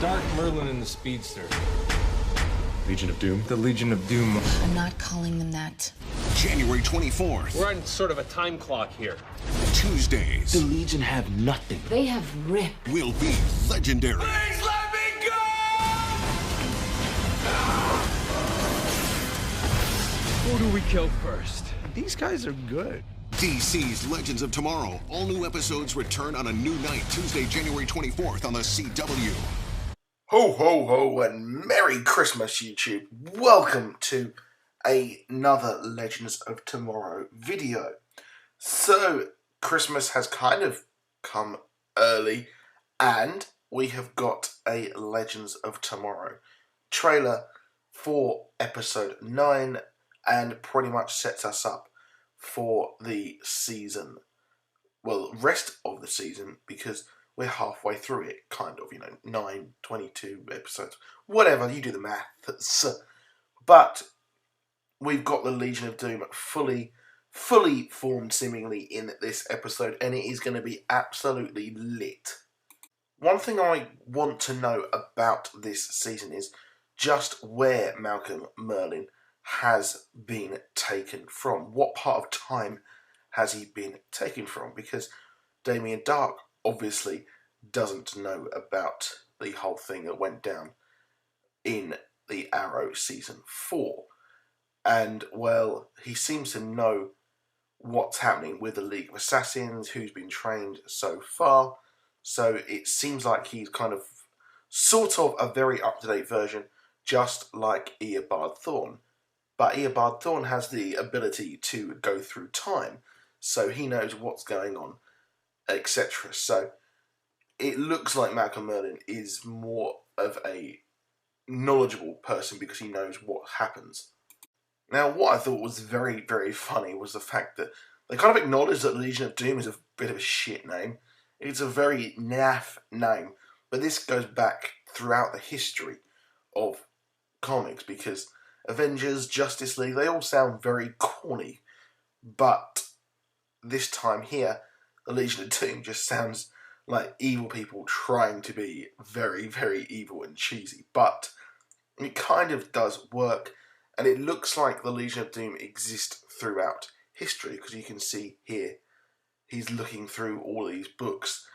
Dark Merlin and the Speedster. Legion of Doom? The Legion of Doom. I'm not calling them that. January 24th. We're on sort of a time clock here. Tuesdays The Legion have nothing. They have Rip. will be legendary. Please let me go! Who do we kill first? These guys are good. DC's Legends of Tomorrow. All new episodes return on a new night, Tuesday, January 24th on the CW. Ho, ho, ho, and Merry Christmas, YouTube. Welcome to another Legends of Tomorrow video. So, Christmas has kind of come early, and we have got a Legends of Tomorrow trailer for episode 9, and pretty much sets us up for the season. Well, rest of the season, because we're halfway through it, kind of, 9, 22 episodes. Whatever, you do the maths. But we've got the Legion of Doom fully formed, seemingly, in this episode, and it is going to be absolutely lit. One thing I want to know about this season is just where Malcolm Merlyn has been taken from. What part of time has he been taken from? Because Damien Darhk obviously doesn't know about the whole thing that went down in the Arrow season 4. And, well, he seems to know what's happening with the League of Assassins, who's been trained so far. So it seems like he's kind of sort of a very up-to-date version, just like Eobard Thawne. But Eobard Thawne has the ability to go through time, so he knows what's going on, etc. So it looks like Malcolm Merlyn is more of a knowledgeable person because he knows what happens. Now, what I thought was very, very funny was the fact that they kind of acknowledge that Legion of Doom is a bit of a shit name. It's a very naff name, but this goes back throughout the history of comics, because Avengers, Justice League, they all sound very corny, but this time here, the Legion of Doom just sounds like evil people trying to be very, very evil and cheesy, but it kind of does work, and it looks like the Legion of Doom exists throughout history, because you can see here, he's looking through all these books,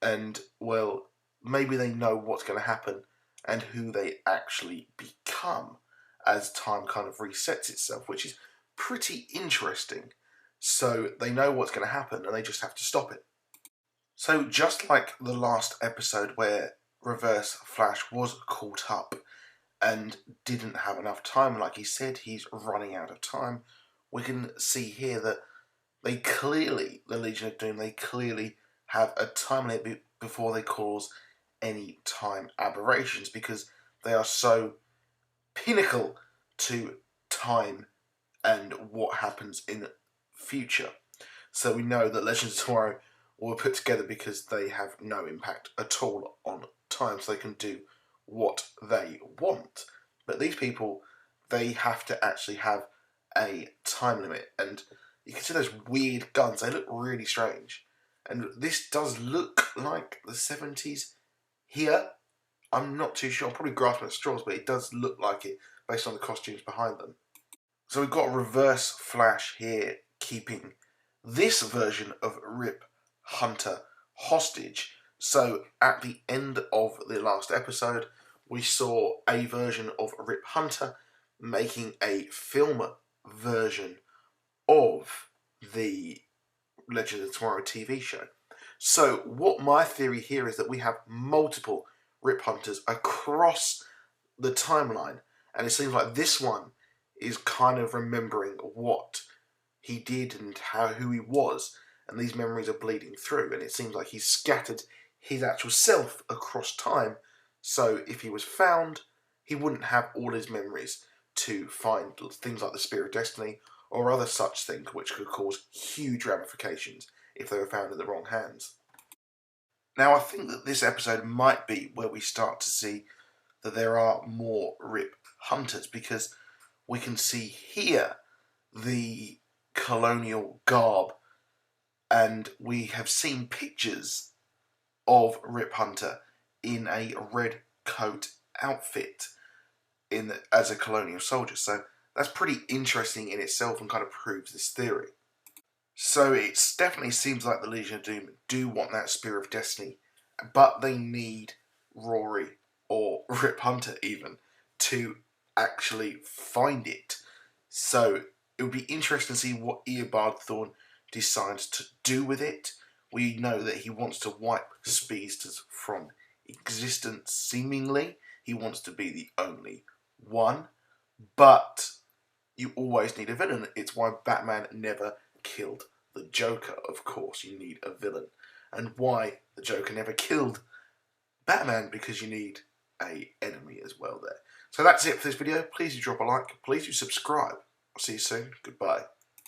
and, well, maybe they know what's going to happen and who they actually become as time kind of resets itself, which is pretty interesting. So they know what's going to happen and they just have to stop it. So just like the last episode where Reverse Flash was caught up and didn't have enough time, like he said, he's running out of time, we can see here that they clearly, the Legion of Doom, they clearly have a time limit before they cause any time aberrations, because they are so pinnacle to time and what happens in the future. So we know that Legends of Tomorrow were put together because they have no impact at all on time, so they can do what they want. But these people, they have to actually have a time limit, and you can see those weird guns, they look really strange. And this does look like the 70s here. I'm not too sure, I'm probably grasping at straws, but it does look like it based on the costumes behind them. So we've got Reverse Flash here keeping this version of Rip Hunter hostage. So at the end of the last episode, we saw a version of Rip Hunter making a film version of the Legends of Tomorrow TV show. So what my theory here is that we have multiple Rip Hunters across the timeline, and it seems like this one is kind of remembering what he did and who he was, and these memories are bleeding through, and it seems like he's scattered his actual self across time, so if he was found, he wouldn't have all his memories to find things like the Spear of Destiny or other such things which could cause huge ramifications if they were found in the wrong hands. Now, I think that this episode might be where we start to see that there are more Rip Hunters, because we can see here the colonial garb, and we have seen pictures of Rip Hunter in a red coat outfit as a colonial soldier. So that's pretty interesting in itself and kind of proves this theory. So it definitely seems like the Legion of Doom do want that Spear of Destiny, but they need Rory or Rip Hunter even to actually find it. So it would be interesting to see what Eobard Thawne decides to do with it. We know that he wants to wipe speedsters from existence, seemingly. He wants to be the only one. But you always need a villain. It's why Batman never killed the Joker, of course. You need a villain. And why the Joker never killed Batman, because you need an enemy as well there. So that's it for this video. Please do drop a like. Please do subscribe. I'll see you soon. Goodbye.